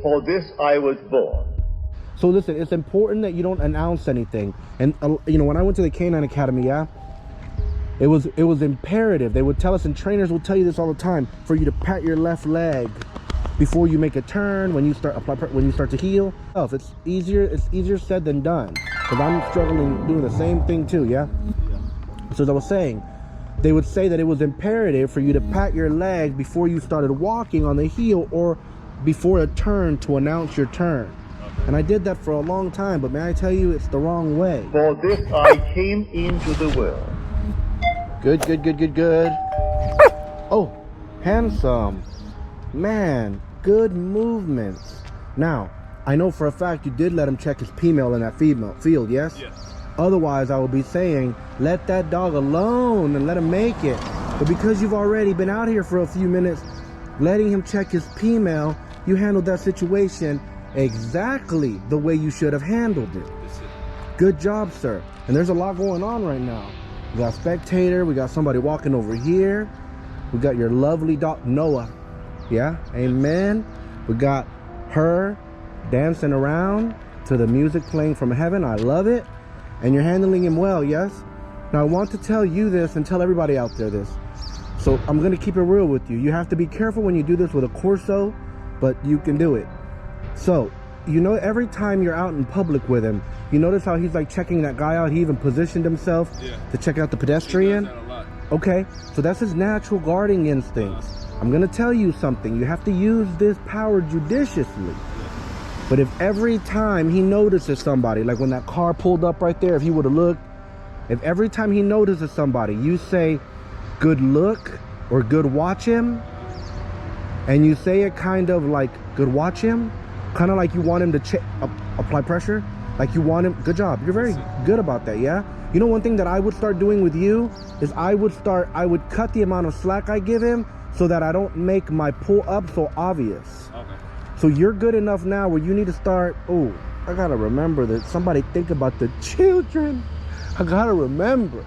For this I was born. So listen, it's important that you don't announce anything. And you know, when I went to the Canine Academy, yeah, it was imperative. They would tell us, and trainers will tell you this all the time, for you to pat your left leg before you make a turn, when you start to heel. It's easier said than done, because I'm struggling doing the same thing too, yeah? So as I was saying, they would say that it was imperative for you to pat your leg before you started walking on the heel or before a turn to announce your turn. And I did that for a long time, but may I tell you, it's the wrong way. For this I came into the world. Good. Oh, handsome. Man, good movements. Now, I know for a fact you did let him check his P-mail in that field, yes? Yes. Otherwise, I would be saying, let that dog alone and let him make it. But because you've already been out here for a few minutes, letting him check his P-mail, you handled that situation exactly the way you should have handled it. Good job, sir. And there's a lot going on right now. We got a spectator, we got somebody walking over here, we got your lovely dog Noah, yeah, amen. We got her dancing around to the music playing from heaven. I love it. And you're handling him well, yes? Now I want to tell you this and tell everybody out there this. So I'm going to keep it real with you. You have to be careful when you do this with a Corso, but you can do it. So, you know, every time you're out in public with him, you notice how he's like checking that guy out. He even positioned himself to check out the pedestrian. He does that a lot. Okay, so that's his natural guarding instincts. I'm going to tell you something. You have to use this power judiciously. But if every time he notices somebody, like when that car pulled up right there, if he would have looked, if every time he notices somebody, you say, good look or good watch him, and you say it kind of like, good watch him, kind of like you want him to apply pressure, like you want him, good job, you're very good about that, yeah? You know, one thing that I would start doing with you is I would cut the amount of slack I give him so that I don't make my pull up so obvious. Okay. So you're good enough now where you need to start, oh, I gotta remember that somebody think about the children. I gotta remember.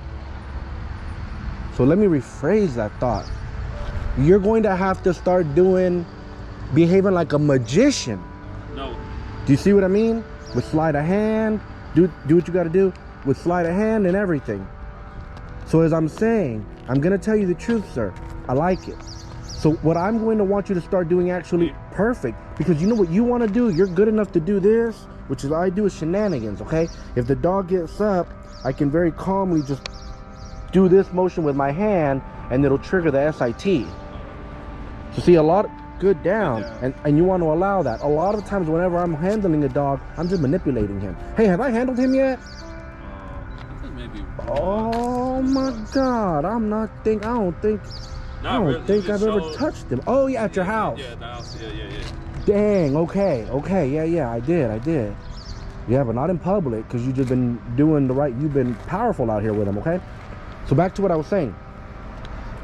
So let me rephrase that thought. You're going to have to start behaving like a magician. No. Do you see what I mean? With sleight of hand, do what you gotta do with sleight of hand and everything. So as I'm saying, I'm gonna tell you the truth, sir. I like it. So what I'm going to want you to start doing actually perfect, because you know what you want to do? You're good enough to do this, which is I do is shenanigans, okay? If the dog gets up, I can very calmly just do this motion with my hand and it'll trigger the SIT. So see, a lot, good down, and you want to allow that. A lot of times whenever I'm handling a dog, I'm just manipulating him. Hey, have I handled him yet? I think maybe. Oh my God, I don't think I've ever touched him. Oh yeah, at your house. Yeah, at the house. Yeah. Dang, okay, yeah, I did. Yeah, but not in public, because you've just been doing you've been powerful out here with him, okay? So back to what I was saying.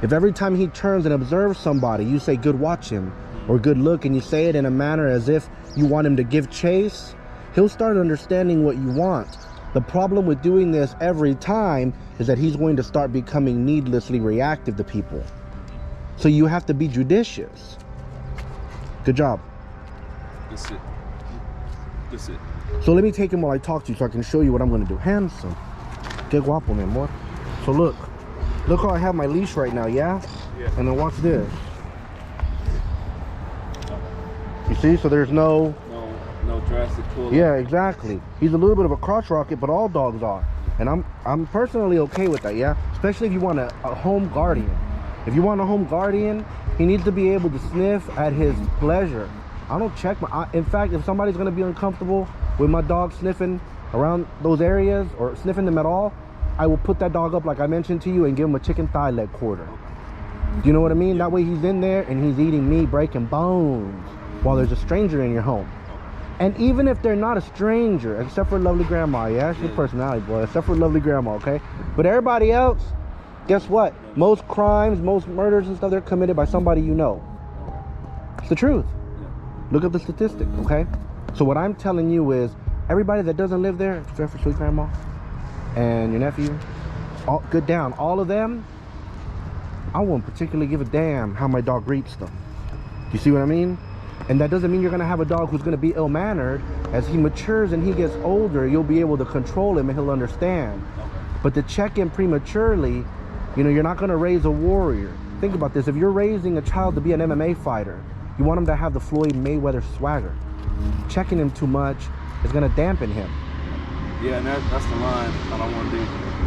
If every time he turns and observes somebody, you say good watch him or good look, and you say it in a manner as if you want him to give chase, he'll start understanding what you want. The problem with doing this every time is that he's going to start becoming needlessly reactive to people. So you have to be judicious. Good job. That's it. So let me take him while I talk to you so I can show you what I'm going to do. Handsome. Que guapo, mi amor. So look how I have my leash right now, yeah? Yeah. And then watch this. You see, so there's no drastic pull. Yeah, exactly. He's a little bit of a crotch rocket, but all dogs are. And I'm personally okay with that, yeah? Especially if you want a home guardian. If you want a home guardian, he needs to be able to sniff at his pleasure. I don't check in fact, if somebody's gonna be uncomfortable with my dog sniffing around those areas or sniffing them at all, I will put that dog up like I mentioned to you and give him a chicken thigh leg quarter. Do you know what I mean? That way he's in there and he's eating meat, breaking bones while there's a stranger in your home. And even if they're not a stranger, except for lovely grandma, yeah, that's your personality, boy, except for lovely grandma, okay? But everybody else, guess what? Most crimes, most murders and stuff, they're committed by somebody you know. It's the truth. Look at the statistics, okay? So what I'm telling you is, everybody that doesn't live there, except for sweet grandma and your nephew, all good down, all of them, I won't particularly give a damn how my dog greets them. You see what I mean? And that doesn't mean you're gonna have a dog who's gonna be ill-mannered. As he matures and he gets older, you'll be able to control him and he'll understand. Okay. But to check him prematurely, you know, you're not gonna raise a warrior. Think about this, if you're raising a child to be an MMA fighter, you want him to have the Floyd Mayweather swagger. Checking him too much is gonna dampen him. Yeah, and that's the line I don't want to be.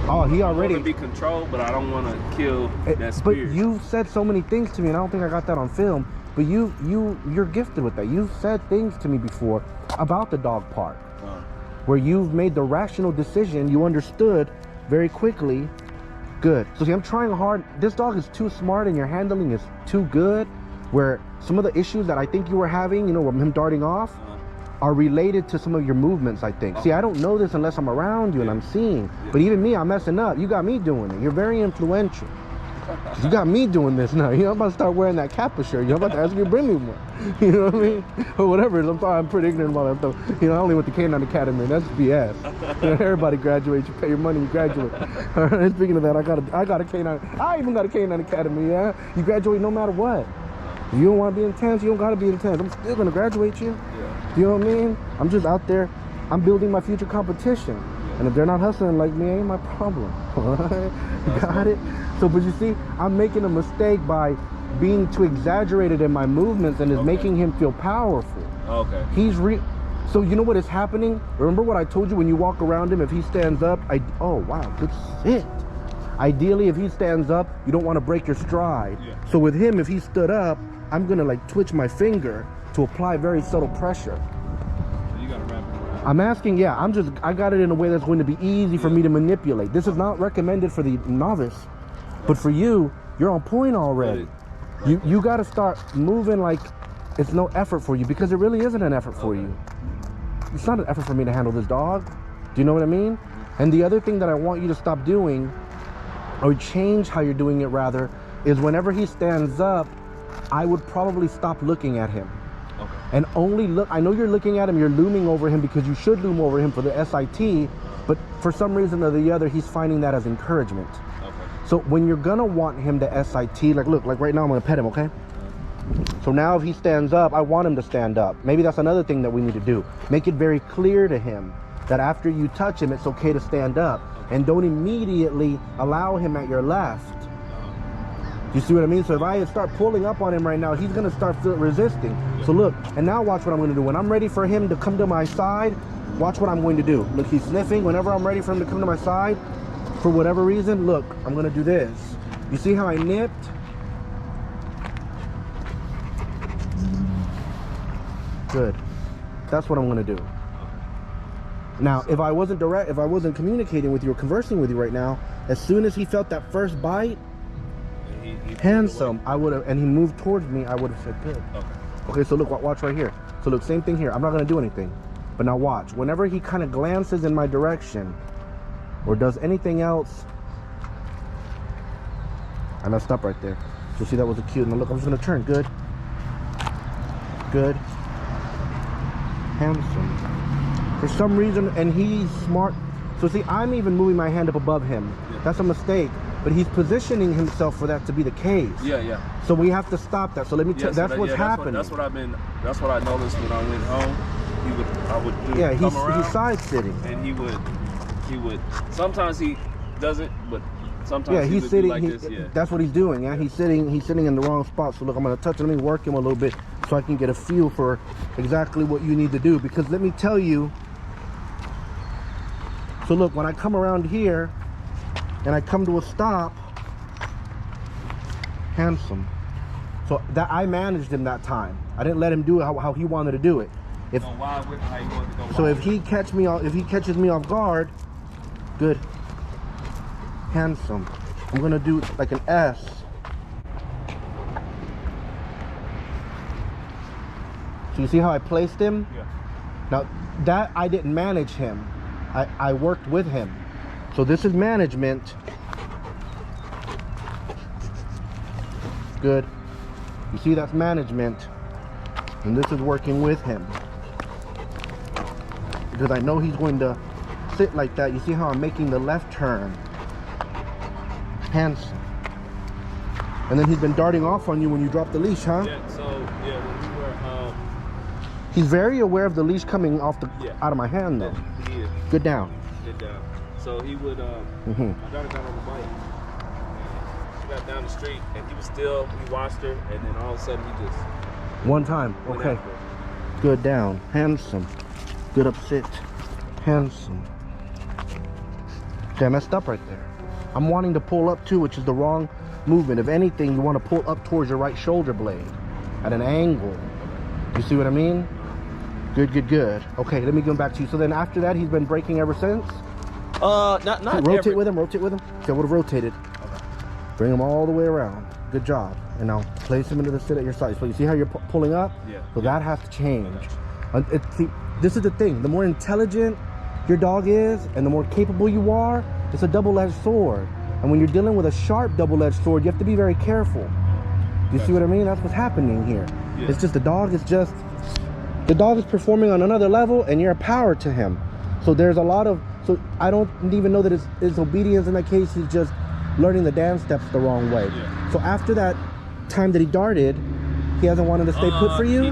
Oh, he I already... want to be controlled, but I don't want to kill that But spirit. you've said so many things to me, and I don't think I got that on film. But you're gifted with that. You've said things to me before about the dog part, where you've made the rational decision. You understood very quickly. Good. So see, I'm trying hard. This dog is too smart, and your handling is too good. Where some of the issues that I think you were having, you know, from him darting off, are related to some of your movements, I think. See, I don't know this unless I'm around you and I'm seeing. But even me, I'm messing up. You got me doing it. You're very influential. You got me doing this now. You know, I'm about to start wearing that Kappa shirt. You know, I'm about to ask you to bring me one. You know what I mean? Or whatever. I'm sorry, I'm pretty ignorant about that stuff. You know, I only went to Canine Academy. That's BS. You know, everybody graduates. You pay your money, you graduate. All right, speaking of that, I got a Canine. I even got a Canine Academy, yeah? You graduate no matter what. If you don't want to be intense, you don't got to be intense. I'm still going to graduate you. You know what I mean? I'm just out there. I'm building my future competition. And if they're not hustling like me, ain't my problem. Got it? So, but you see, I'm making a mistake by being too exaggerated in my movements, and it's making him feel powerful. Okay. He's So you know what is happening? Remember what I told you when you walk around him, if he stands up, oh wow, good sit. Ideally, if he stands up, you don't want to break your stride. So with him, if he stood up, I'm gonna like twitch my finger to apply very subtle pressure. You gotta wrap it around. I'm asking, yeah, I got it in a way that's going to be easy for me to manipulate. This is not recommended for the novice, but for you, you're on point already. You got to start moving like it's no effort for you, because it really isn't an effort for you. It's not an effort for me to handle this dog. Do you know what I mean? And the other thing that I want you to stop doing, or change how you're doing it rather, is whenever he stands up, I would probably stop looking at him. And only look, I know you're looking at him, you're looming over him because you should loom over him for the SIT, but for some reason or the other, he's finding that as encouragement. So when you're gonna want him to SIT, like look, like right now I'm gonna pet him, okay? So now if he stands up, I want him to stand up. Maybe that's another thing that we need to do. Make it very clear to him that after you touch him, it's okay to stand up. And don't immediately allow him at your left. You see what I mean? So if I start pulling up on him right now, he's gonna start resisting. So look, and now watch what I'm gonna do. When I'm ready for him to come to my side, watch what I'm going to do. Look, he's sniffing. Whenever I'm ready for him to come to my side, for whatever reason, look, I'm gonna do this. You see how I nipped? Good. That's what I'm gonna do. Now, if I wasn't communicating with you or conversing with you right now, as soon as he felt that first bite, handsome, I would have, and he moved towards me, I would have said good. Okay, so look, watch right here. So look, same thing here. I'm not gonna do anything, but now watch. Whenever he kind of glances in my direction or does anything else, I messed up right there. So see, that was a cute. Now look, I'm just gonna turn. Good. Good. Handsome. For some reason, and he's smart. So see, I'm even moving my hand up above him. That's a mistake. But he's positioning himself for that to be the case. So we have to stop that. So let me tell you, that's what's happening. That's what I noticed when I went home. I would do he's side sitting. And he would, sometimes he doesn't, but sometimes he's sitting like this. That's what he's doing. He's sitting in the wrong spot. So look, I'm gonna touch him. Let me work him a little bit so I can get a feel for exactly what you need to do. Because let me tell you, so look, when I come around here and I come to a stop, handsome. So that I managed him that time. I didn't let him do it how he wanted to do it. So if he catches me off guard, good. Handsome. I'm gonna do like an S. So you see how I placed him? Now that I didn't manage him. I worked with him. So this is management. Good. You see, that's management. And this is working with him. Because I know he's going to sit like that. You see how I'm making the left turn. Handsome. And then he's been darting off on you when you drop the leash, huh? Yeah, so yeah, when we were He's very aware of the leash coming off the Yeah. out of my hand though. He is. Good down. Good down. So he would, my daughter got on the bike. She got down the street, and he watched her, and then all of a sudden he just One time. went Okay. after her. Good down. Handsome. Good up sit. Handsome. Okay, I messed up right there. I'm wanting to pull up too, which is the wrong movement. If anything, you want to pull up towards your right shoulder blade at an angle. You see what I mean? Good, good, good. Okay, let me go back to you. So then after that, he's been braking ever since? Not Rotate with him, rotate with him. Okay, I would have rotated. Okay. Bring him all the way around. Good job. And now place him into the sit at your side. So you see how you're pulling up? Yeah. So that has to change. See, this is the thing. The more intelligent your dog is and the more capable you are, it's a double-edged sword. And when you're dealing with a sharp double-edged sword, you have to be very careful. You see what I mean? That's what's happening here. Yeah. It's just the dog is performing on another level and you're a power to him. So there's a lot of, so I don't even know that it's obedience in that case. He's just learning the dance steps the wrong way. Yeah. So after that time that he darted, he hasn't wanted to stay put for you?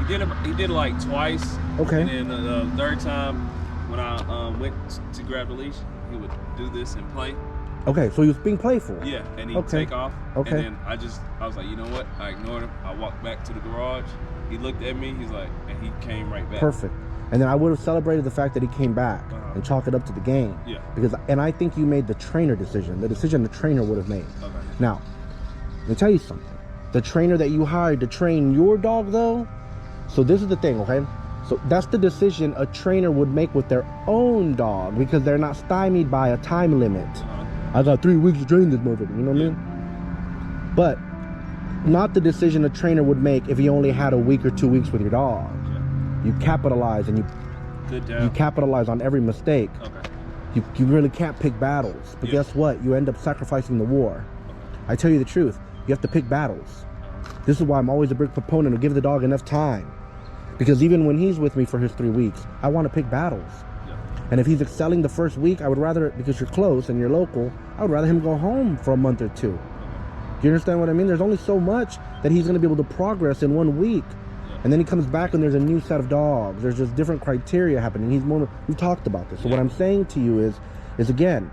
He did it like twice. Okay. And then the third time when I went to grab the leash, he would do this and play. Okay, so he was being playful. Yeah, and he'd Okay. take off. Okay. And then I was like, you know what? I ignored him. I walked back to the garage. He looked at me. He's like, and he came right back. Perfect. And then I would have celebrated the fact that he came back Uh-huh. and chalk it up to the game. Yeah. And I think you made the trainer decision, the decision the trainer would have made. Okay. Now, let me tell you something. The trainer that you hired to train your dog, though, so this is the thing, okay? So that's the decision a trainer would make with their own dog because they're not stymied by a time limit. Uh-huh. I got 3 weeks to train this motherfucker, you know what I mean? But not the decision a trainer would make if he only had a week or 2 weeks with your dog. Yeah. You capitalize and Good you down. capitalize on every mistake. Okay. You really can't pick battles. But Yeah. guess what? You end up sacrificing the war. I tell you the truth. You have to pick battles. This is why I'm always a big proponent of give the dog enough time. Because even when he's with me for his 3 weeks, I want to pick battles. Yeah. And if he's excelling the first week, I would rather, because you're close and you're local, I would rather him go home for a month or two. Do you understand what I mean? There's only so much that he's going to be able to progress in 1 week. And then he comes back and there's a new set of dogs. There's just different criteria happening. We've talked about this. So what I'm saying to you is again,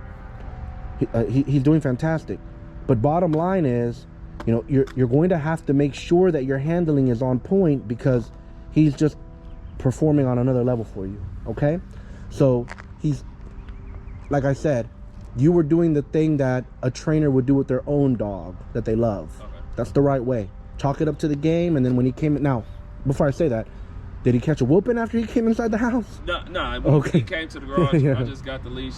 he's doing fantastic. But bottom line is, you know, you're going to have to make sure that your handling is on point because he's just performing on another level for you. Okay? So he's, like I said, you were doing the thing that a trainer would do with their own dog that they love. Okay. That's the right way. Chalk it up to the game, and then when he came now, before I say that, did he catch a whooping after he came inside the house? No. Okay. He came to the garage. Yeah. I just got the leash,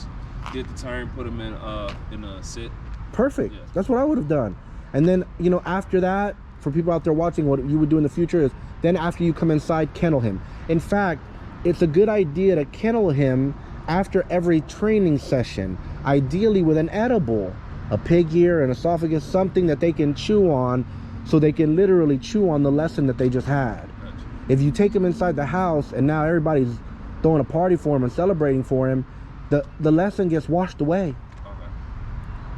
did the turn, put him in a sit. Perfect. Yeah. That's what I would have done. And then, you know, after that, for people out there watching, what you would do in the future is then after you come inside, kennel him. In fact, it's a good idea to kennel him after every training session, ideally with an edible, a pig ear, an esophagus, something that they can chew on so they can literally chew on the lesson that they just had. Gotcha. If you take him inside the house and now everybody's throwing a party for him and celebrating for him, the lesson gets washed away. Okay.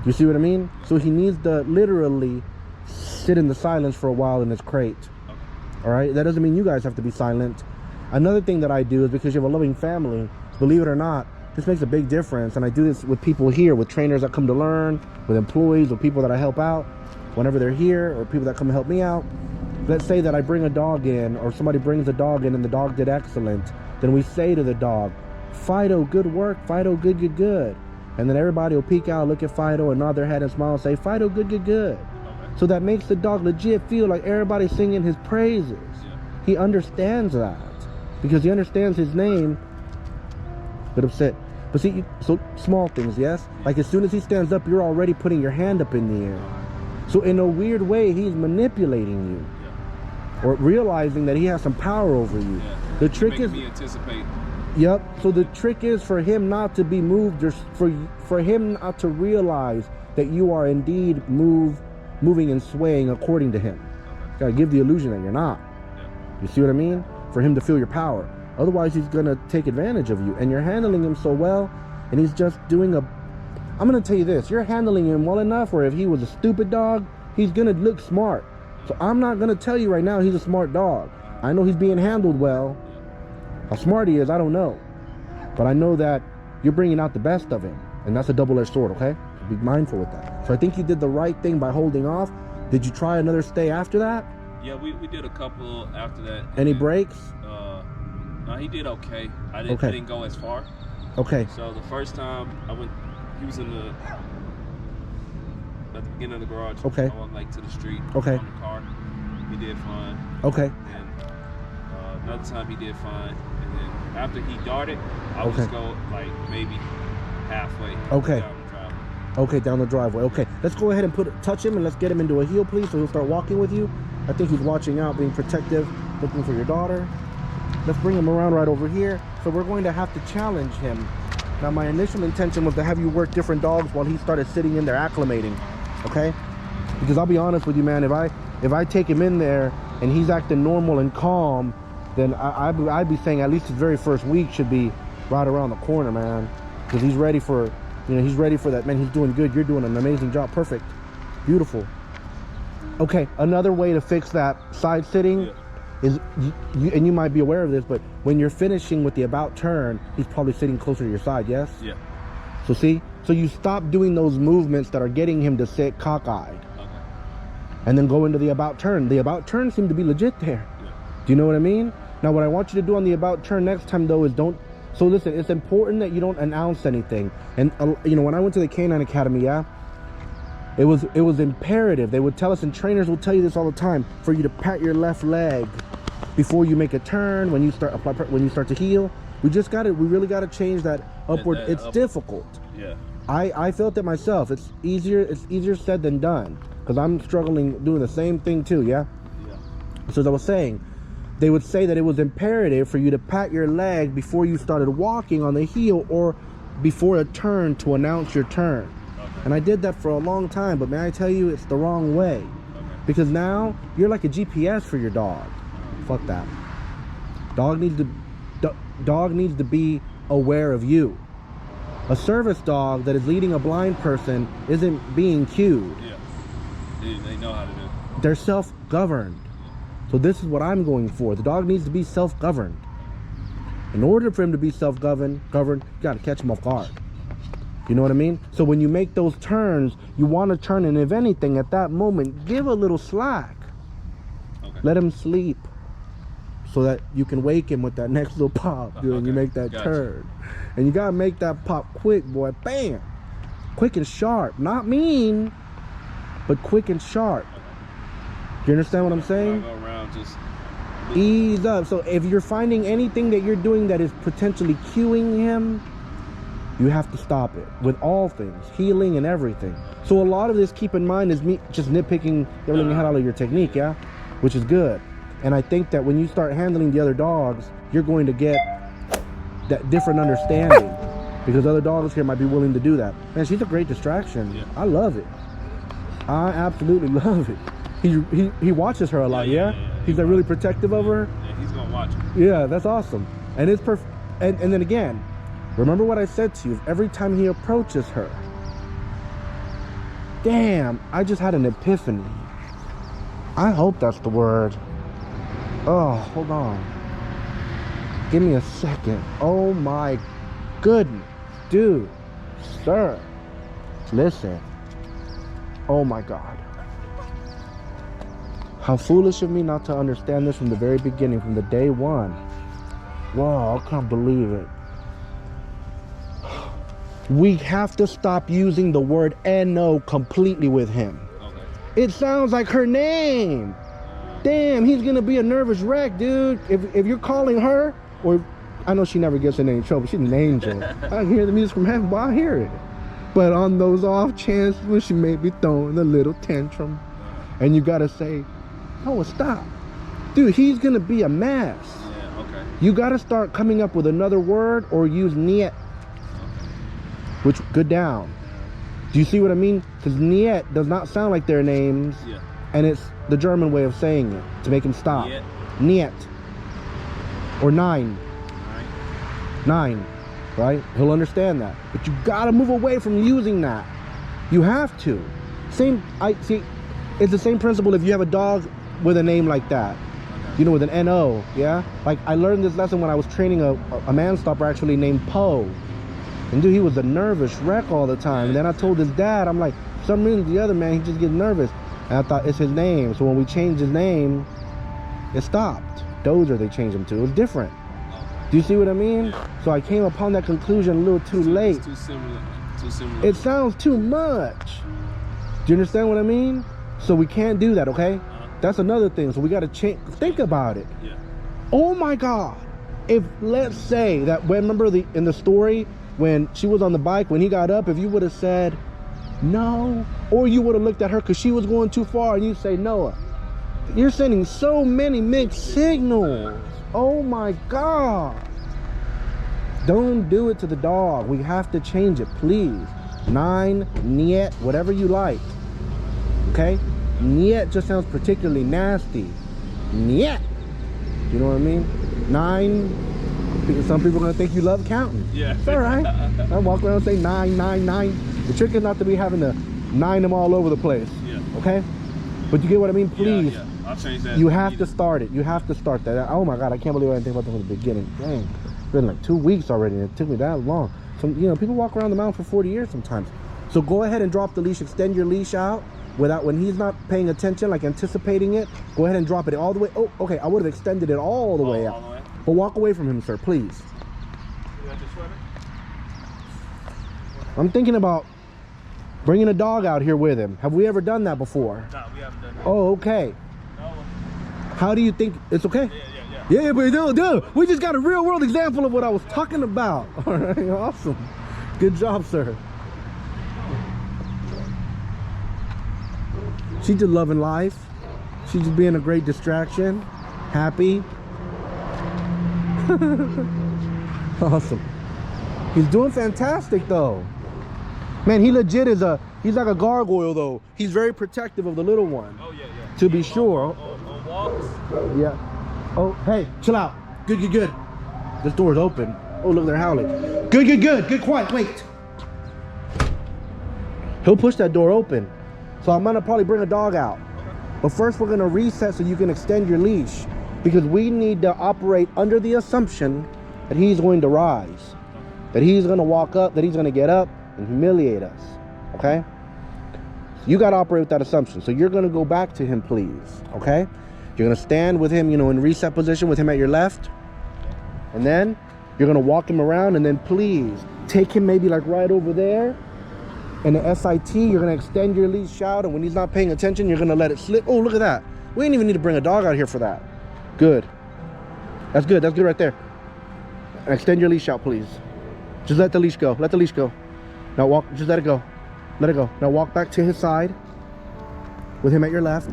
You see what I mean? So he needs to literally sit in the silence for a while in his crate. Okay. All right? That doesn't mean you guys have to be silent. Another thing that I do is because you have a loving family, believe it or not, this makes a big difference. And I do this with people here, with trainers that come to learn, with employees, with people that I help out whenever they're here, or people that come help me out. Let's say that I bring a dog in, or somebody brings a dog in and the dog did excellent. Then we say to the dog, Fido, good work. Fido, good, good, good. And then everybody will peek out, look at Fido, and nod their head and smile and say, Fido, good, good, good. Okay. So that makes the dog legit feel like everybody's singing his praises. Yeah. He understands that because he understands his name. But upset. But see, so small things, yes? Like as soon as he stands up, you're already putting your hand up in the air. So in a weird way, he's manipulating you. Yeah. Or realizing that he has some power over you. Yeah. The trick Making is, me anticipate. yep. So the trick is for him not to be moved, or for him not to realize that you are indeed moving and swaying according to him. Okay. Gotta give the illusion that you're not. Yeah. You see what I mean? For him to feel your power. Otherwise, he's gonna take advantage of you, and you're handling him so well, and he's just doing a. I'm gonna tell you this: you're handling him well enough where if he was a stupid dog, he's gonna look smart. So I'm not gonna tell you right now he's a smart dog. I know he's being handled well. How smart he is, I don't know. But I know that you're bringing out the best of him. And that's a double-edged sword, okay? So be mindful with that. So I think you did the right thing by holding off. Did you try another stay after that? Yeah, we did a couple after that. Any breaks? No, he did okay. I didn't go as far. Okay. So the first time I went, he was at the beginning of the garage. Okay. I went like to the street. Okay. On the car. He did fine. Okay. And another time he did fine. And then after he darted, I would just go like maybe halfway. Okay. Down the driveway. Okay, down the driveway. Okay, let's go ahead and touch him and let's get him into a heel, please, so he'll start walking with you. I think he's watching out, being protective, looking for your daughter. Let's bring him around right over here. So we're going to have to challenge him. Now, my initial intention was to have you work different dogs while he started sitting in there acclimating, okay? Because I'll be honest with you, man, if I take him in there and he's acting normal and calm, then I'd be saying at least his very first week should be right around the corner, man. Because he's ready for, he's ready for that. Man, he's doing good. You're doing an amazing job. Perfect. Beautiful. Okay, another way to fix that side sitting is, and you might be aware of this, but when you're finishing with the about turn, he's probably sitting closer to your side, yes? Yeah. So see? So you stop doing those movements that are getting him to sit cockeyed. Okay. And then go into the about turn. The about turn seemed to be legit there. Yeah. Do you know what I mean? Now, what I want you to do on the about turn next time, though, is don't... So listen, it's important that you don't announce anything. And, when I went to the Canine Academy, it was imperative. They would tell us, and trainers will tell you this all the time, for you to pat your left leg before you make a turn, when you start to heel. We really got to change that upward. It's difficult. Yeah. I felt it myself. It's easier said than done, because I'm struggling doing the same thing too, yeah? So as I was saying, they would say that it was imperative for you to pat your leg before you started walking on the heel or before a turn to announce your turn. Okay. And I did that for a long time, but may I tell you, it's the wrong way. Okay. Because now you're like a GPS for your dog. Fuck that. Dog needs to be aware of you. A service dog that is leading a blind person isn't being cued. Yeah. They know how to do it. They're self-governed. So this is what I'm going for. The dog needs to be self-governed. In order for him to be self-governed, you got to catch him off guard. You know what I mean? So when you make those turns, you want to turn, and if anything, at that moment, give a little slack. Okay. Let him sleep so that you can wake him with that next little pop, dude, and you make that turn. And you got to make that pop quick, boy. Bam! Quick and sharp. Not mean, but quick and sharp. You understand what I'm saying? Go around, just ease up. So if you're finding anything that you're doing that is potentially cueing him, you have to stop it with all things, healing and everything. So a lot of this, keep in mind, is me just nitpicking everything out of your technique, yeah? Which is good. And I think that when you start handling the other dogs, you're going to get that different understanding, because other dogs here might be willing to do that. Man, she's a great distraction. Yeah. I love it. I absolutely love it. He watches her a lot, yeah? He's like really protective of her. Yeah, he's gonna watch her. Yeah, that's awesome. And it's perfect. And then again, remember what I said to you. Every time he approaches her, damn, I just had an epiphany. I hope that's the word. Oh, hold on. Give me a second. Oh my goodness, dude, sir, listen. Oh my God. How foolish of me not to understand this from the very beginning, from the day one. Wow, I can't believe it. We have to stop using the word "no" completely with him. Okay. It sounds like her name. Damn, he's gonna be a nervous wreck, dude. If you're calling her, or I know she never gets in any trouble. She's an angel. I hear the music from heaven, but I hear it. But on those off chances when she may be throwing a little tantrum, and you gotta say, "Oh, stop, dude, he's gonna be a mess." Yeah, okay. You gotta start coming up with another word or use "niet," which go down. Do you see what I mean? Because "niet" does not sound like their names, and it's the German way of saying it to make him stop. "Niet" or nine, right? He'll understand that. But you gotta move away from using that. You have to. I see. It's the same principle if you have a dog with a name like that. You know, with an N-O, yeah? Like, I learned this lesson when I was training a man stopper actually named Poe. And dude, he was a nervous wreck all the time. And then I told his dad, I'm like, for some reason, the other man, he just gets nervous. And I thought, it's his name. So when we changed his name, it stopped. Dozer, they changed him to. It was different. Do you see what I mean? Yeah. So I came upon that conclusion a little too late. It's too similar. Too similar. It sounds too much. Do you understand what I mean? So we can't do that, okay? That's another thing. So we got to change. Think about it. Yeah. Oh my God. If, let's say that, remember in the story when she was on the bike, when he got up, if you would have said no, or you would have looked at her because she was going too far and you say, Noah, you're sending so many mixed signals. Oh my God. Don't do it to the dog. We have to change it, please. 9, niet, whatever you like. Okay? Niet just sounds particularly nasty. Niet. You know what I mean? 9, because some people are going to think you love counting. Yeah. It's all right. I walk around and say 9, 9, 9. The trick is not to be having to 9 them all over the place. Yeah. Okay? But you get what I mean? Please. Yeah, yeah. I'll change that. You have to start it. You have to start that. Oh my God, I can't believe I didn't think about that from the beginning. Dang. It's been like 2 weeks already and it took me that long. You know, people walk around the mountain for 40 years sometimes. So go ahead and drop the leash. Extend your leash out without, when he's not paying attention, like anticipating it, go ahead and drop it all the way. Oh, okay, I would have extended it all the way out. All the way? But walk away from him, sir, please. You got your sweater? I'm thinking about bringing a dog out here with him. Have we ever done that before? No, we haven't done that. Oh, okay. No. How do you think? It's okay? Yeah, but dude, we just got a real world example of what I was talking about. All right, awesome. Good job, sir. She's just loving life. She's just being a great distraction. Happy. Awesome. He's doing fantastic though. Man, he legit is he's like a gargoyle though. He's very protective of the little one. Oh, yeah, yeah. To be sure. On walks? Yeah. Oh, hey, chill out. Good, good, good. This door's open. Oh, look, they're howling. Good, good, good. Good, quiet. Wait. He'll push that door open. So I'm gonna probably bring a dog out. But first we're gonna reset so you can extend your leash, because we need to operate under the assumption that he's going to rise, that he's gonna walk up, that he's gonna get up and humiliate us, okay? So you gotta operate with that assumption. So you're gonna go back to him, please, okay? You're gonna stand with him, you know, in reset position with him at your left. And then you're gonna walk him around, and then please take him maybe like right over there. And the SIT, you're gonna extend your leash out, and when he's not paying attention, you're gonna let it slip. Oh, look at that. We didn't even need to bring a dog out here for that. Good. That's good right there. And extend your leash out, please. Just let the leash go, let the leash go. Now walk, just let it go. Let it go. Now walk back to his side with him at your left.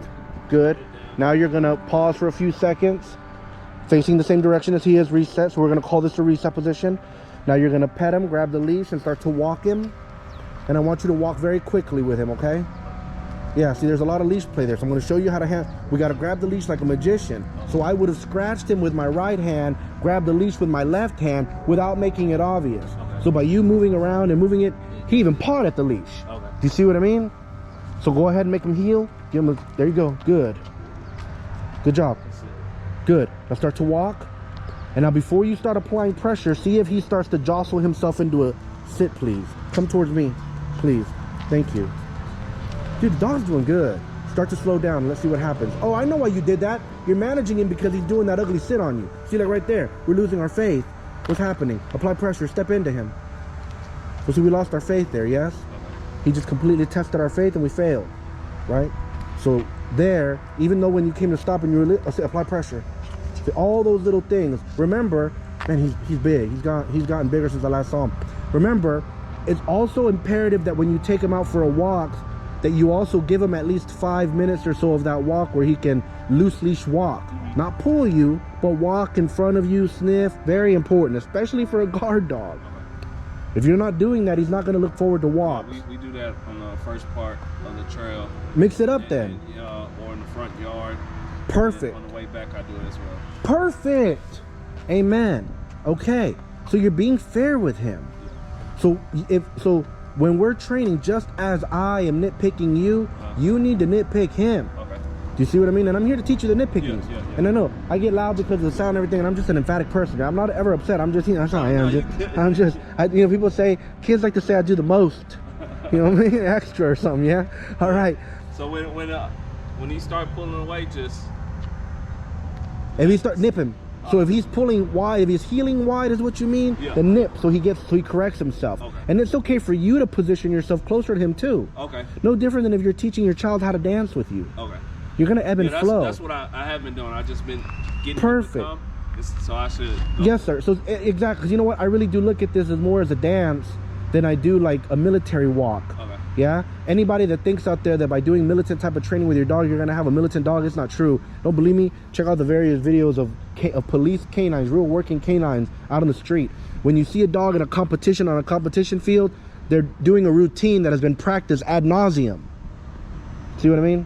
Good. Now you're gonna pause for a few seconds, facing the same direction as he is, reset. So we're gonna call this a reset position. Now you're gonna pet him, grab the leash, and start to walk him. And I want you to walk very quickly with him, okay? Yeah, see, there's a lot of leash play there. So I'm gonna show you how to we gotta grab the leash like a magician. So I would have scratched him with my right hand, grabbed the leash with my left hand without making it obvious. Okay. So by you moving around and moving it, he even pawed at the leash. Okay. Do you see what I mean? So go ahead and make him heel. Give him there you go, good. Good job. Good. Now start to walk. And now before you start applying pressure, see if he starts to jostle himself into a sit, please. Come towards me, please. Thank you. Dude, the dog's doing good. Start to slow down. Let's see what happens. Oh, I know why you did that. You're managing him because he's doing that ugly sit on you. See, like right there. We're losing our faith. What's happening? Apply pressure. Step into him. So see, we lost our faith there, yes? He just completely tested our faith and we failed, right? So there, even though when you came to stop and you were apply pressure. See, all those little things. Remember, man, he's big. He's gotten bigger since I last saw him. Remember, it's also imperative that when you take him out for a walk, that you also give him at least 5 minutes or so of that walk where he can loose leash walk. Not pull you, but walk in front of you, sniff. Very important, especially for a guard dog. If you're not doing that, he's not going to look forward to walks. We do that on the first part of the trail. Mix it up then. Or in the front yard. Perfect. On the way back, I do it as well. Perfect. Amen. Okay. So you're being fair with him. So when we're training, just as I am nitpicking you, you need to nitpick him. Okay. Do you see what I mean? And I'm here to teach you the nitpicking. Yeah. And I know I get loud because of the sound and everything, and I'm just an emphatic person. I'm not ever upset. I'm just, you know, that's how I am. You know, people say, kids like to say I do the most. You know what I mean? Extra or something, yeah? All right. So when he start pulling away, just... If he start nipping. So if he's pulling wide, if he's heeling wide is what you mean, then nip, so he corrects himself. Okay. And it's okay for you to position yourself closer to him too. Okay. No different than if you're teaching your child how to dance with you. Okay. You're gonna ebb and flow. That's what I have been doing. I've just been getting perfect. So I should. Yes, sir. So exactly, because you know what? I really do look at this as more as a dance than I do like a military walk. Okay. Yeah. Anybody that thinks out there that by doing militant type of training with your dog, you're gonna have a militant dog, it's not true. Don't believe me? Check out the various videos of police canines, real working canines out on the street. When you see a dog in a competition on a competition field, they're doing a routine that has been practiced ad nauseum. See what I mean?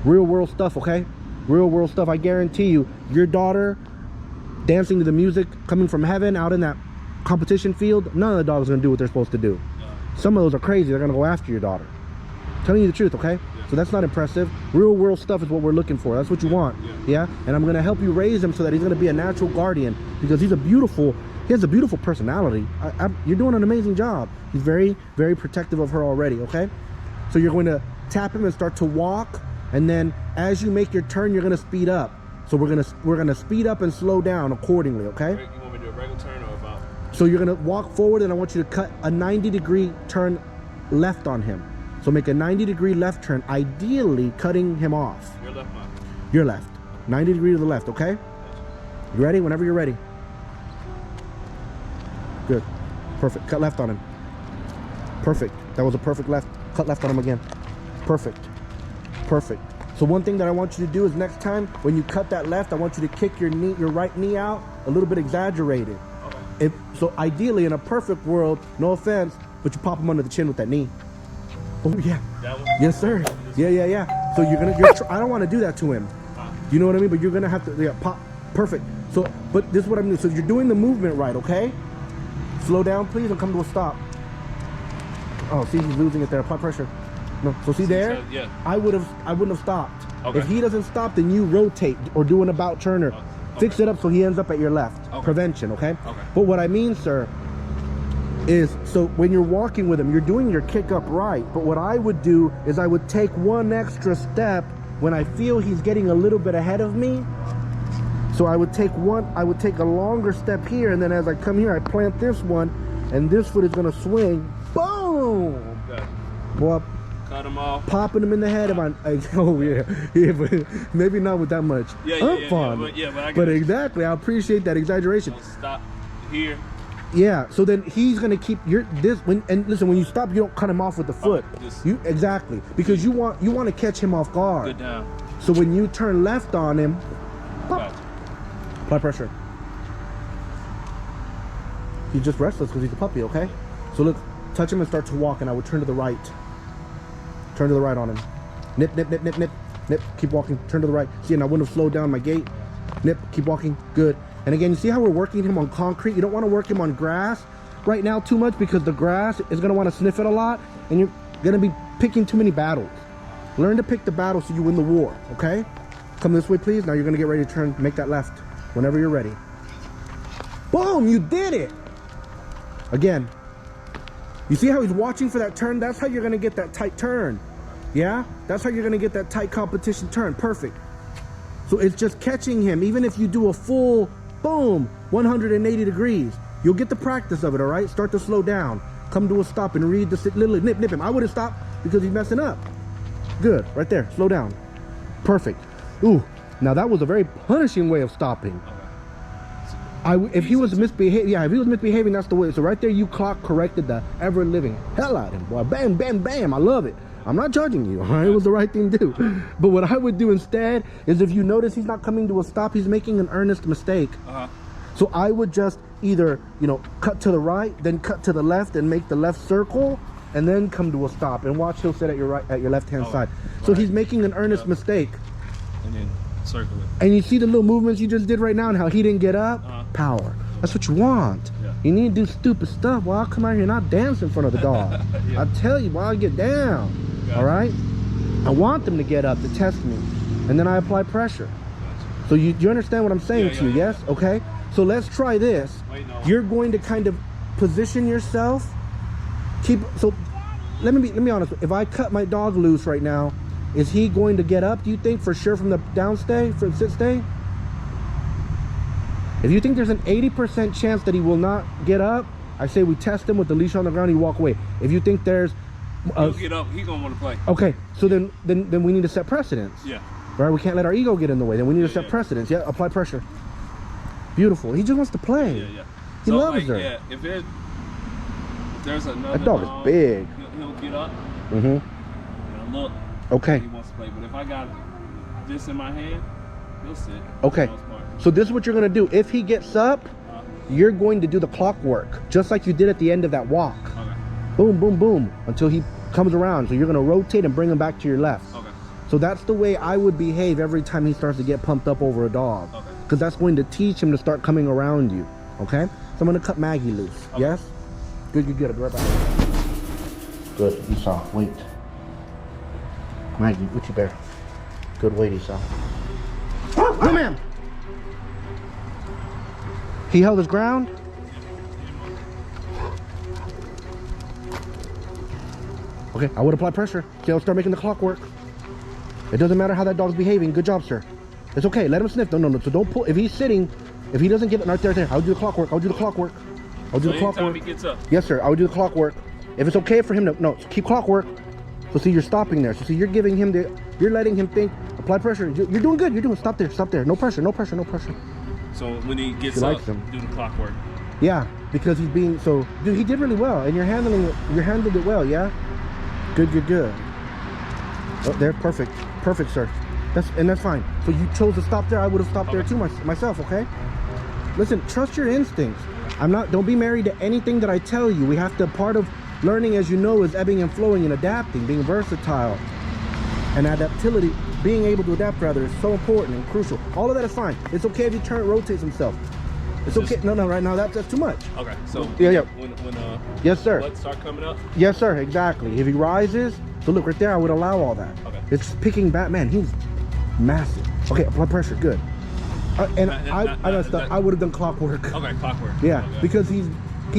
Real world stuff, okay? Real world stuff. I guarantee you, your daughter dancing to the music coming from heaven out in that competition field, none of the dogs are gonna do what they're supposed to do. Some of those are crazy. They're gonna go after your daughter. Telling you the truth, okay? So that's not impressive. Real world stuff is what we're looking for. That's what you want, yeah? And I'm gonna help you raise him so that he's gonna be a natural guardian, because he has a beautiful personality. You're doing an amazing job. He's very, very protective of her already, okay? So you're going to tap him and start to walk, and then as you make your turn, you're gonna speed up. So we're gonna speed up and slow down accordingly, okay? You want me to do a regular turn or about? So you're gonna walk forward, and I want you to cut a 90-degree turn left on him. So make a 90-degree left turn, ideally cutting him off. Your left, mine. Your left. 90 degrees to the left, okay? You ready? Whenever you're ready. Good. Perfect. Cut left on him. Perfect. That was a perfect left. Cut left on him again. Perfect. Perfect. So one thing that I want you to do is next time when you cut that left, I want you to kick your right knee out a little bit exaggerated. Okay. So ideally in a perfect world, no offense, but you pop him under the chin with that knee. Oh yeah. That one? Yes, sir. Yeah. So I don't want to do that to him. You know what I mean? But you're gonna have to pop. Perfect. So, but this is what I'm doing. So you're doing the movement right, okay? Slow down, please, and come to a stop. Oh, see, he's losing it there. Apply pressure. No. So see there? So, yeah. I wouldn't have stopped. Okay. If he doesn't stop, then you rotate or do an about turner. Okay. Fix it up so he ends up at your left. Okay. Prevention, okay? Okay. But what I mean, sir, is so when you're walking with him, you're doing your kick up right. But what I would do is I would take one extra step when I feel he's getting a little bit ahead of me. So I would take a longer step here, and then as I come here, I plant this one, and this foot is gonna swing. Boom! Okay. Well, cut him off. Popping him in the head. Oh yeah, but maybe not with that much. But exactly, I appreciate that exaggeration. Stop here. Yeah. So then he's gonna keep and listen, when you stop, you don't cut him off with the foot. Exactly, because you want to catch him off guard. Good down. So when you turn left on him, pop. Apply pressure. He's just restless because he's a puppy, okay? So look, touch him and start to walk, and I would turn to the right. Turn to the right on him. Nip, nip, nip, nip, nip, nip. Keep walking. Turn to the right. See, and I wouldn't have slowed down my gait. Nip, keep walking. Good. And again, you see how we're working him on concrete? You don't want to work him on grass right now too much, because the grass is going to want to sniff it a lot, and you're going to be picking too many battles. Learn to pick the battle so you win the war, okay? Come this way, please. Now you're going to get ready to turn. Make that left whenever you're ready. Boom! You did it! Again. You see how he's watching for that turn? That's how you're going to get that tight turn. Yeah? That's how you're going to get that tight competition turn. Perfect. So it's just catching him. Even if you do a full, boom, 180 degrees, you'll get the practice of it, all right? Start to slow down. Come to a stop and read the little nip him. I would have stopped because he's messing up. Good. Right there. Slow down. Perfect. Ooh. Now that was a very punishing way of stopping. If he was misbehaving, that's the way. So right there, you clock corrected the ever living hell out of him, boy. Bam, bam, bam. I love it. I'm not judging you. All right? It was the right thing to do. But what I would do instead is, if you notice he's not coming to a stop, he's making an earnest mistake. So I would just either, cut to the right, then cut to the left, and make the left circle, and then come to a stop. And watch, he'll sit at your left hand side. So he's making an earnest mistake. And then circle it. And you see the little movements you just did right now, and how he didn't get up? Power. That's what you want. You need to do stupid stuff. Well, I'll come out here and I'll dance in front of the dog. Yeah. I tell you, while I get down. Gotcha. All right? I want them to get up to test me. And then I apply pressure. Gotcha. So you understand what I'm saying to you, yes? Okay? So let's try this. Wait, no. You're going to kind of position yourself. So let me be honest. If I cut my dog loose right now, is he going to get up, do you think, for sure, from the downstay, from sit stay? If you think there's an 80% chance that he will not get up, I say we test him with the leash on the ground, he walk away. If you think there's He'll get up, he gonna want to play. okay, so then we need to set precedence. Yeah. Right? We can't let our ego get in the way. Then we need to set precedence. Yeah, apply pressure. Beautiful. He just wants to play. Yeah, yeah. He So, loves like, her. Yeah, if there's another That dog is big. He'll get up. Mm-hmm. And look. Okay. He wants to play, but if I got this in my hand, he'll sit. Okay. For the most part. So this is what you're gonna do. If he gets up, you're going to do the clockwork, just like you did at the end of that walk. Okay. Boom, boom, boom, until he comes around. So you're gonna rotate and bring him back to your left. Okay. So that's the way I would behave every time he starts to get pumped up over a dog. Okay. Because that's going to teach him to start coming around you. Okay? So I'm gonna cut Maggie loose. Okay. Yes? Good, good, good. I'll be right back. Good, Esau, wait. Maggie, Uchi Bear. Good, wait, Esau. No, ma'am! He held his ground. Okay, I would apply pressure. Okay, I'll start making the clock work. It doesn't matter how that dog's behaving. Good job, sir. It's okay. Let him sniff. No. So don't pull. If he's sitting, if he doesn't get it, right there. I'll do the clock work. I'll do the clock work. I'll do the clock anytime work. he gets up. Yes, sir. I would do the clock work. If it's okay for him to, no, keep clock work. So see, you're stopping there. So see, you're giving him you're letting him think. Apply pressure. You're doing good. You're doing. Stop there. Stop there. No pressure. No pressure. No pressure. So when he gets She up, likes him. do the clockwork. Yeah, because he's being so. Dude, he did really well, and you're handling it. You handled it well. Yeah. Good. Oh, there, perfect, sir. That's fine. So you chose to stop there. I would have stopped there too myself. Okay. Listen, trust your instincts. Don't be married to anything that I tell you. We have to, part of learning, as you know, is ebbing and flowing and adapting, being versatile, and adaptability, being able to adapt rather, is so important and crucial. All of that is fine. It's okay if he rotates himself. It's okay. No, right now that's too much. Okay. So Yeah. When Yes, sir. blood start coming up. Yes, sir. Exactly. If he rises, so look right there, I would allow all that. Okay. It's picking Batman. He's massive. Okay, blood pressure, good. I messed up. I would have done clockwork. Okay, clockwork. Yeah, Okay. because he's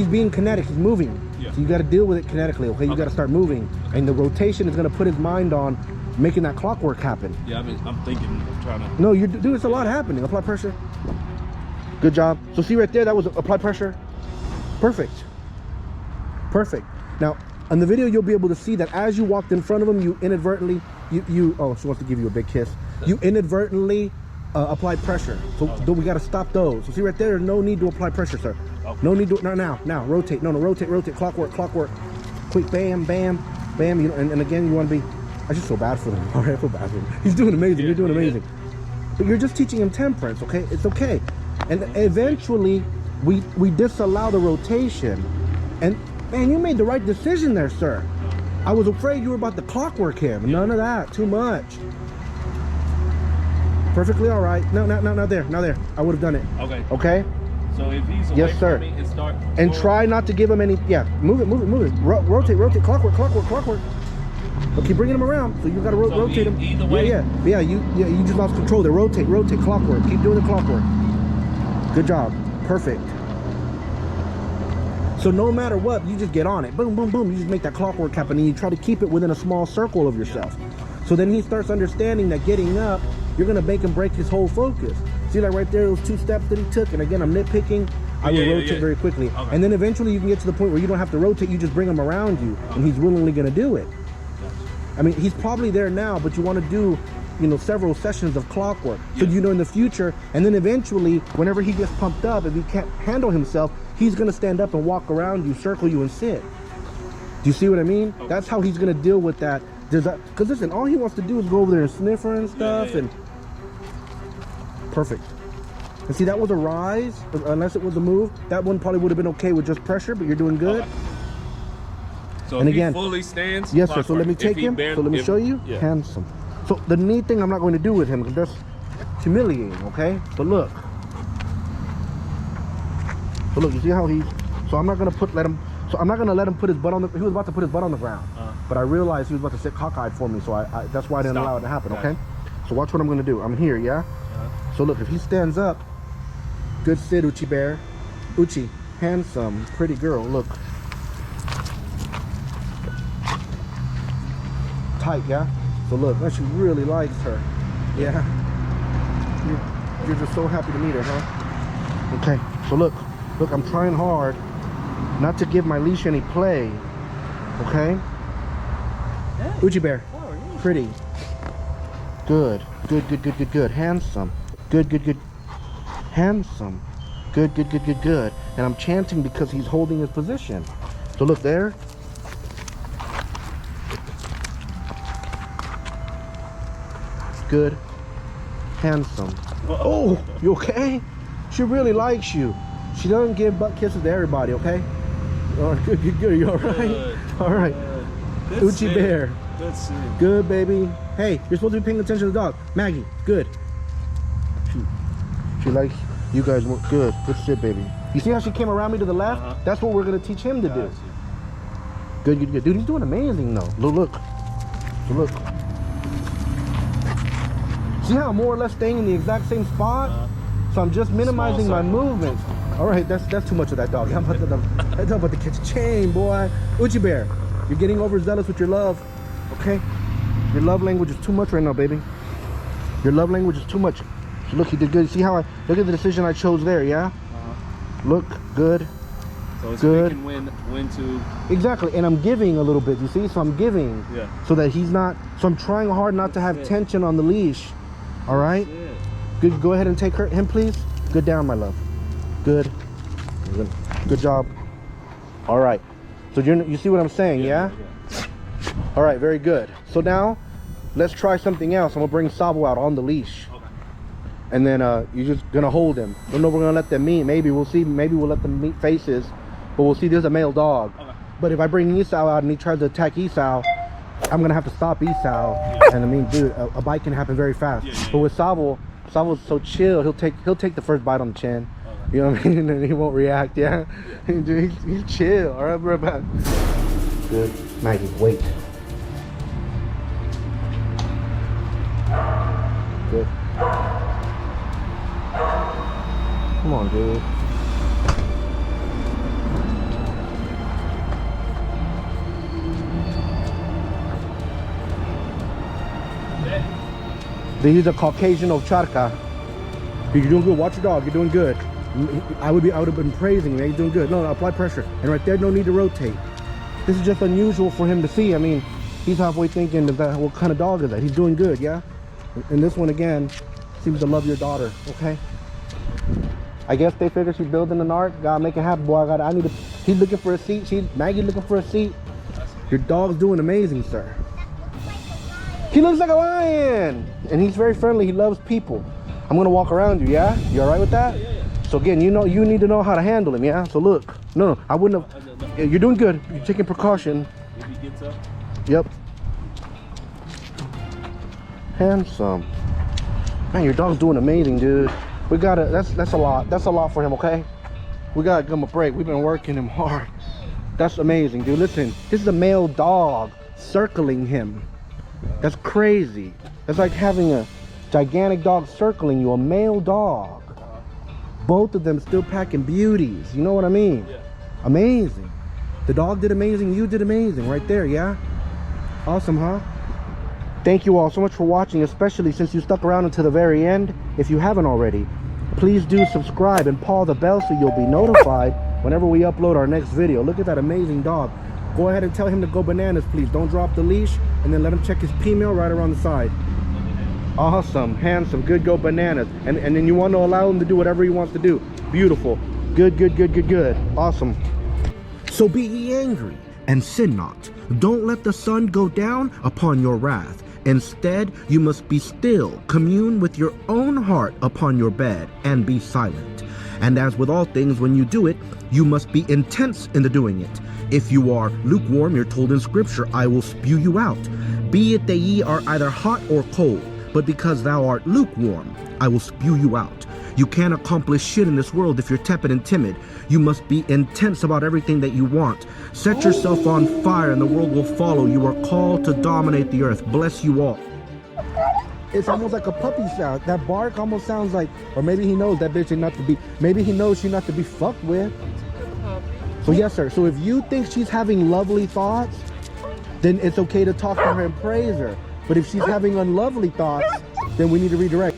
being kinetic. He's moving. Yeah. So you got to deal with it kinetically. Okay, you got to start moving, and the rotation is going to put his mind on making that clockwork happen. Yeah, I'm thinking, I'm trying to. No, dude, it's a lot happening. Apply pressure. Good job. So see right there, that was apply pressure. Perfect. Now, on the video, you'll be able to see that as you walked in front of him, you inadvertently, oh, she wants to give you a big kiss. You inadvertently applied pressure. So we got to stop those. So see right there, there's no need to apply pressure, sir. Okay. No need to, now, rotate. No, rotate, clockwork. Quick, bam. You know, and again, you want to be, I just feel bad for him. All right, I feel bad for him. He's doing amazing. Yeah, You're doing yeah. amazing. But you're just teaching him temperance, okay? It's okay. And eventually, we disallow the rotation. And man, you made the right decision there, sir. I was afraid you were about to clockwork him. None of that. Too much. Perfectly all right. No, there. I would have done it. Okay. Okay? So if he's away Yes, sir. from me, it start. And try not to give him any, move it. Rotate, clockwork. But keep bringing him around. So you got to rotate him. Either way. Yeah, you just lost control there. Rotate, clockwork. Keep doing the clockwork. Good job. Perfect. So no matter what, you just get on it. Boom. You just make that clockwork happen, and you try to keep it within a small circle of yourself. So then he starts understanding that getting up, you're gonna make him break his whole focus. See, like right there, those 2 steps that he took, and again, I'm nitpicking. I will rotate very quickly. Okay. And then eventually you can get to the point where you don't have to rotate, you just bring him around you, and he's willingly gonna do it. I mean, he's probably there now, but you want to do, several sessions of clockwork. So in the future, and then eventually, whenever he gets pumped up, if he can't handle himself, he's going to stand up and walk around you, circle you, and sit. Do you see what I mean? Okay. That's how he's going to deal with that. Because listen, all he wants to do is go over there and sniff her and stuff. And perfect. And see, that was a rise, unless it was a move. That one probably would have been okay with just pressure, but you're doing good. Okay. So And if again, he fully stands. Yes, sir. So clockwork. let me If take he him. barely- So let me if- show you. Yeah. Handsome. So the neat thing I'm not going to do with him, because that's humiliating, okay? But look. So look, you see how he's So I'm not gonna let him put his butt on the. He was about to put his butt on the ground, but I realized he was about to sit cockeyed for me, so I that's why I didn't allow it to happen. Gotcha. Okay. So watch what I'm gonna do. I'm here, yeah. So look, if he stands up, good sit, Uchi bear. Uchi, handsome, pretty girl. Look. Tight, yeah. So look, she really likes her. Yeah. You're just so happy to meet her, huh? Okay. So look, I'm trying hard not to give my leash any play. Okay. Hey. Uchi bear, Oh, pretty. Good. Handsome. Good. Handsome. Good. And I'm chanting because he's holding his position. So look there. Good. Handsome. Oh, you okay? She really likes you. She doesn't give butt kisses to everybody, okay? All right, good. You all right? Good. All right. Good Uchi sit. bear. Good sit. Good, baby. Hey, you're supposed to be paying attention to the dog. Maggie, good. She likes you guys. Good. Good sit, baby. You see how she came around me to the left? That's what we're gonna teach him to do. Good. Dude, he's doing amazing though. Look. So look. See how I'm more or less staying in the exact same spot? So I'm just minimizing my movements. All right, that's too much of that dog. I'm about to catch a chain, boy. Uchi bear, you're getting overzealous with your love, okay? Your love language is too much right now, baby. Your love language is too much. So look, he did good. See how look at the decision I chose there, yeah? Look, good. So it's good. Picking when to. Exactly, and I'm giving a little bit, you see? So I'm giving. Yeah. So that he's not, so I'm trying hard not to have tension on the leash. All right? Good, go ahead and take him, please. Good down, my love. Good job. All right. So you see what I'm saying, yeah? All right, very good. So now, let's try something else. I'm gonna bring Tsavo out on the leash. Okay. And then you're just gonna hold him. Don't know if we're gonna let them meet. Maybe we'll see. Maybe we'll let them meet faces. But we'll see there's a male dog. Okay. But if I bring Esau out and he tries to attack Esau, I'm gonna have to stop Esau. And I mean, dude, a bite can happen very fast. But with Tsavo's so chill. He'll take the first bite on the chin. You know what I mean? And he won't react. Yeah. Dude, he's chill. All right, bro. Good. Maggie, wait. Good. Come on, dude. He's a Caucasian Ovcharka. You're doing good. Watch your dog. You're doing good. I would have been praising you. He's doing good. No, apply pressure. And right there, no need to rotate. This is just unusual for him to see. I mean, he's halfway thinking that what kind of dog is that? He's doing good, yeah? And this one again seems to love your daughter, okay? I guess they figure she's building an ark. Gotta make it happen, boy. He's looking for a seat. Maggie's looking for a seat. Your dog's doing amazing, sir. He looks like a lion, and he's very friendly. He loves people. I'm gonna walk around you, yeah? You all right with that? Yeah. So again, you need to know how to handle him, yeah? So look, no, I wouldn't have. You're doing good. You're taking precaution. If he gets up. Yep. Handsome. Man, your dog's doing amazing, dude. We gotta. That's a lot. That's a lot for him, okay? We gotta give him a break. We've been working him hard. That's amazing, dude. Listen, this is a male dog circling him. That's crazy. That's like having a gigantic dog circling you, a male dog. Both of them still packing beauties. You know what I mean? Yeah. Amazing. The dog did amazing. You did amazing right there, yeah? Awesome, huh? Thank you all so much for watching, especially since you stuck around until the very end. If you haven't already, please do subscribe and paw the bell so you'll be notified whenever we upload our next video. Look at that amazing dog. Go ahead and tell him to go bananas, please. Don't drop the leash, and then let him check his P-mail right around the side. Awesome, handsome, good, go bananas. And then you want to allow him to do whatever he wants to do. Beautiful. Good. Awesome. So be ye angry and sin not. Don't let the sun go down upon your wrath. Instead, you must be still, commune with your own heart upon your bed, and be silent. And as with all things, when you do it, you must be intense in the doing it. If you are lukewarm, you're told in Scripture, I will spew you out. Be it that ye are either hot or cold, but because thou art lukewarm, I will spew you out. You can't accomplish shit in this world if you're tepid and timid. You must be intense about everything that you want. Set yourself on fire and the world will follow. You are called to dominate the earth. Bless you all. It's almost like a puppy sound. That bark almost sounds like, or maybe he knows that bitch ain't not to be, maybe he knows she's not to be fucked with. So yes, sir. So if you think she's having lovely thoughts, then it's okay to talk to her and praise her. But if she's having unlovely thoughts, then we need to redirect.